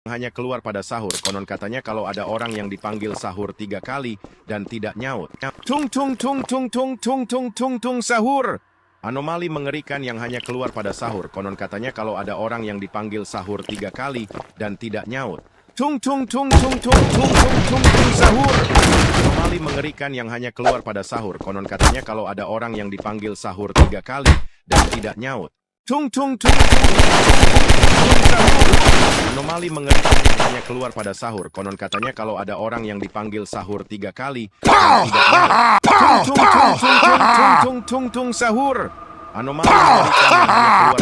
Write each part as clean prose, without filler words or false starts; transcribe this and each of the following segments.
hanya keluar pada sahur. Konon katanya kalau ada orang yang dipanggil sahur 3 kali dan tidak nyaut. Tung tung tung tung tung tung tung tung tung sahur. Anomali mengerikan yang hanya keluar pada sahur. Konon katanya kalau ada orang yang dipanggil sahur 3 kali dan tidak nyaut. Tung tung tung tung tung tung tung tung tung sahur. Anomali mengerikan yang hanya keluar pada sahur. Konon katanya kalau ada orang yang dipanggil sahur 3 kali dan tidak nyaut. Tung tung tung tung tung sahur. Anomali mengerikan yang hanya keluar pada sahur. Konon katanya kalau ada orang yang dipanggil sahur 3 kali dan tidak nyaut. Tung tung tung tung tung tung tung tung sahur. Anomali mengerikan yang hanya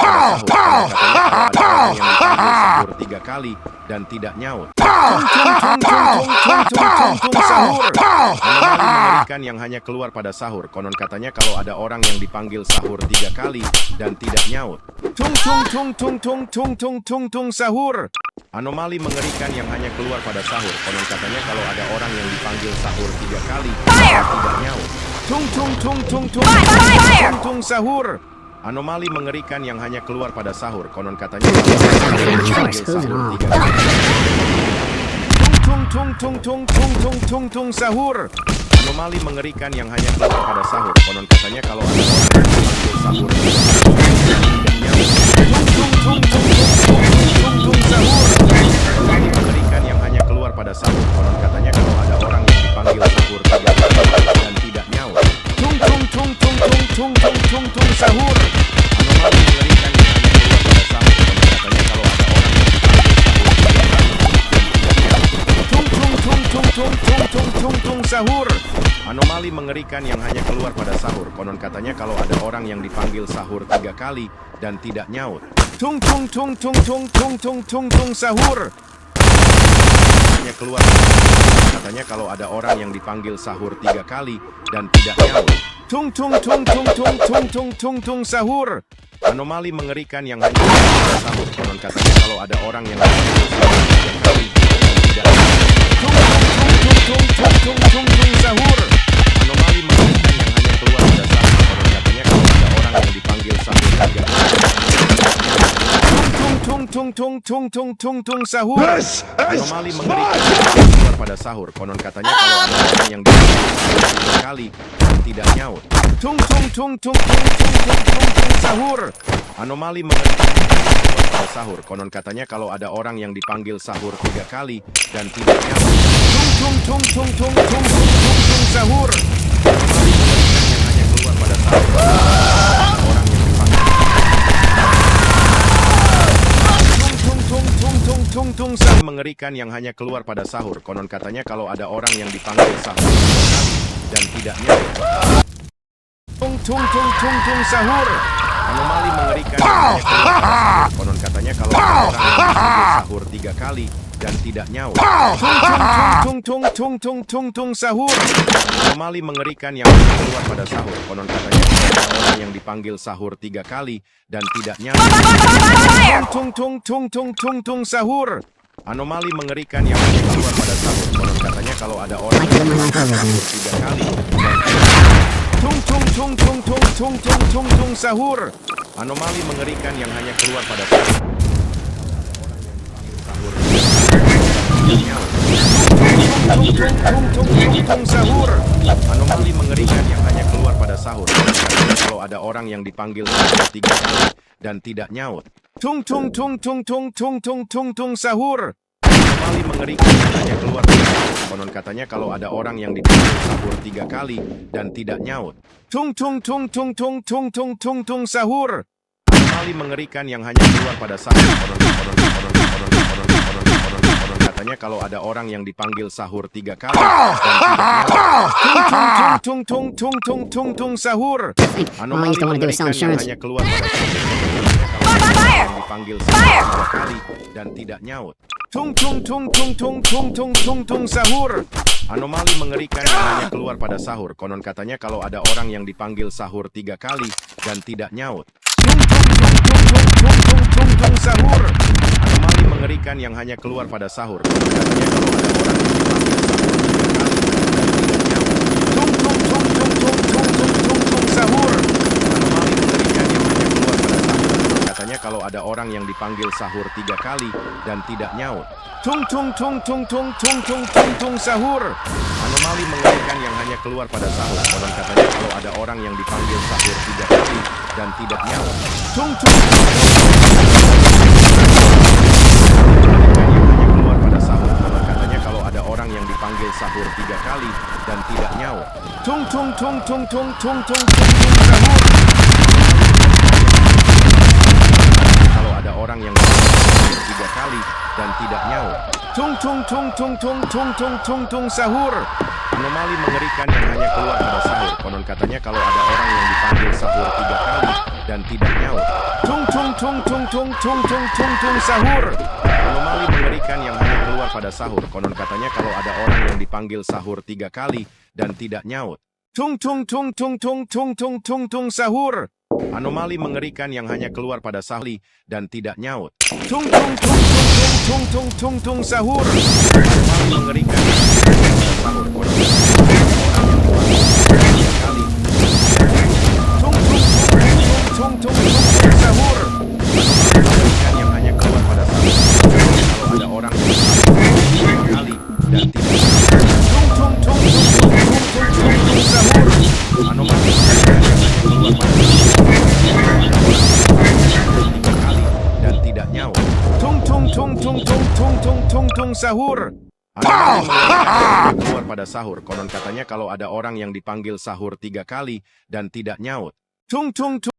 keluar pada sahur. Konon katanya kalau ada orang yang dipanggil sahur 3 kali dan tidak nyaut. Tung tung tung tung tung tung tung tung sahur. Anomali mengerikan yang hanya keluar pada sahur. Konon katanya kalau ada orang yang dipanggil sahur 3 kali dan tidak nyaut. Tung tung tung tung tung tung tung tung tung sahur. Anomali mengerikan yang hanya keluar pada sahur. Konon katanya kalau ada orang yang dipanggil sahur 3 kali dan tidak nyaut. Tung tung tung tung tung tung tung sahur. Anomali mengerikan yang hanya keluar pada sahur. Konon katanya kalau ada orang yang dipanggil sahur 3 kali. Tung tung tung tung tung tung tung tung sahur. Anomali mengerikan yang hanya keluar pada sahur. Konon katanya kalau ada orang yang dipanggil sahur 3 kali dan tidak nyaut. Tung tung tung tung tung tung tung sahur. Anomali mengerikan yang hanya keluar pada sahur. Konon katanya kalau ada orang yang dipanggil sahur 3 kali dan tidak nyaut. Tung tung tung tung tung tung tung tung tung sahur. Anomali mengerikan yang hanya keluar pada sahur. Konon katanya kalau ada orang yang dipanggil sahur 3 kali dan tidak nyaut. Tung tung tung tung tung tung tung tung tung sahur. Hanya keluar katanya kalau ada orang yang dipanggil sahur 3 kali dan tidak nyaut. Tung tung tung tung tung tung tung tung tung sahur. Anomali mengerikan yang hanya keluar pada sahur. Konon katanya kalau ada orang yang dipanggil sahur 3 kali dan tidak nyaut. Tung tung tung tung tung tung sahur. Anomali mengerikan yang hanya keluar pada sahur. Konon katanya kalau ada orang yang dipanggil sahur 3 kali. Tung tung tung tung tung tung tung sahur. Anomali mengerikan yang hanya keluar pada sahur. Konon katanya kalau ada orang yang dipanggil sahur 3 kali dan tidak nyaut. Tung tung tung tung tung tung tung tung tung sahur. Anomali mengerikan yang hanya keluar pada sahur. Konon katanya kalau ada orang yang dipanggil sahur 3 kali dan tidak nyaut. Tung tung tung tung tung tung tung tung sahur. Anomali mengerikan yang hanya keluar pada sahur. Orang yang dipanggil tung tung sahur mengerikan yang hanya keluar pada sahur. Konon katanya kalau ada orang yang dipanggil sahur 3 kali dan tidak nyaut. Tung tung tung tung tung sahur. Anomali mengerikan yang hanya keluar pada sahur. Konon katanya kalau ada orang yang dipanggil sahur 3 kali dan tidak nyaut. Tung tung tung tung tung tung sahur. Anomali mengerikan yang hanya keluar pada sahur. Konon katanya kalau ada orang yang dipanggil sahur 3 kali dan tidak nyaut. Tung tung tung tung tung tung sahur. Anomali mengerikan yang hanya keluar pada sahur. Konon katanya kalau ada orang yang dipanggil sahur 3 kali dan tung tung tung tung tung tung tung tung tung sahur. Anomali mengerikan yang hanya keluar pada sahur. Tung sahur. Anomali mengerikan yang hanya keluar pada sahur. Kalau ada orang yang dipanggil sahur 3 kali dan tidak nyaut. Tung tung tung tung tung tung tung tung tung sahur. Anomali mengerikan yang hanya keluar pada sahur. Konon katanya kalau ada orang yang dipanggil sahur 3 kali dan tidak nyaut. Tung tung tung tung tung tung tung tung tung sahur. Anomali mengerikan yang hanya keluar pada sahur. Katanya kalau ada orang yang dipanggil sahur 3 kali dan tidak nyaut. Tung tung tung tung tung tung sahur. Anomali mengerikan yang hanya keluar pada sahur. Yang dipanggil sahur 3 kali dan tidak nyaut. Tung tung tung tung tung tung tung tung tung sahur. Anomali mengerikan yang hanya keluar pada sahur. Konon katanya kalau ada orang yang dipanggil sahur 3 kali dan tidak nyaut. Tung tung tung tung tung tung tung sahur. Anomali mengerikan yang hanya keluar pada sahur. Konon katanya kalau ada orang yang dipanggil sahur 3 kali dan tidak nyaut. Tung tung tung tung tung tung tung tung tung sahur. Anomali mengerikan yang hanya keluar pada sahur. Konon katanya kalau ada orang yang dipanggil sahur 3 kali dan tidak nyaut. Tung tung tung tung tung tung tung tung tung sahur. Anomali mengerikan yang hanya keluar pada sahur. Konon katanya kalau ada orang yang dipanggil sahur 3 kali dan tidak nyaut. Tung tung tung yang hanya keluar pada sahur. Konon katanya kalau ada orang yang dipanggil sahur 3 kali dan tidak nyaut. Tung tung tung tung tung tung tung tung sahur. Kalau ada orang yang dipanggil 3 kali dan tidak nyaut. Tung tung tung tung tung tung tung tung tung sahur. Anomali mengerikan yang hanya keluar pada sahur. Konon katanya kalau ada orang yang dipanggil sahur 3 kali dan tidak nyaut. Tung tung tung tung tung tung tung tung tung sahur. Anomali mengerikan yang hanya keluar pada sahur. Konon katanya kalau ada orang yang dipanggil sahur 3 kali dan tidak nyaut. Tung tung tung tung tung tung tung tung tung sahur. Anomali mengerikan yang hanya keluar pada sahur dan tidak nyaut. Tung tung tung tung tung tung tung sahur. Anomali mengerikan yang hanya keluar pada sahur. Konon kali. Tung tung tung tung tung tung sahur. Anomali mengerikan yang hanya keluar pada sahur. Kalau ada orang yang kali dan tidak tung tung tung tung tung tung sahur. Anomali mengerikan yang hanya keluar pada dan tidak nyaut. Tung tung tung tung tung tung tung tung tung sahur. Anomali keluar pada sahur. Konon katanya kalau ada orang yang dipanggil sahur 3 kali dan tidak nyaut. Tung tung tung.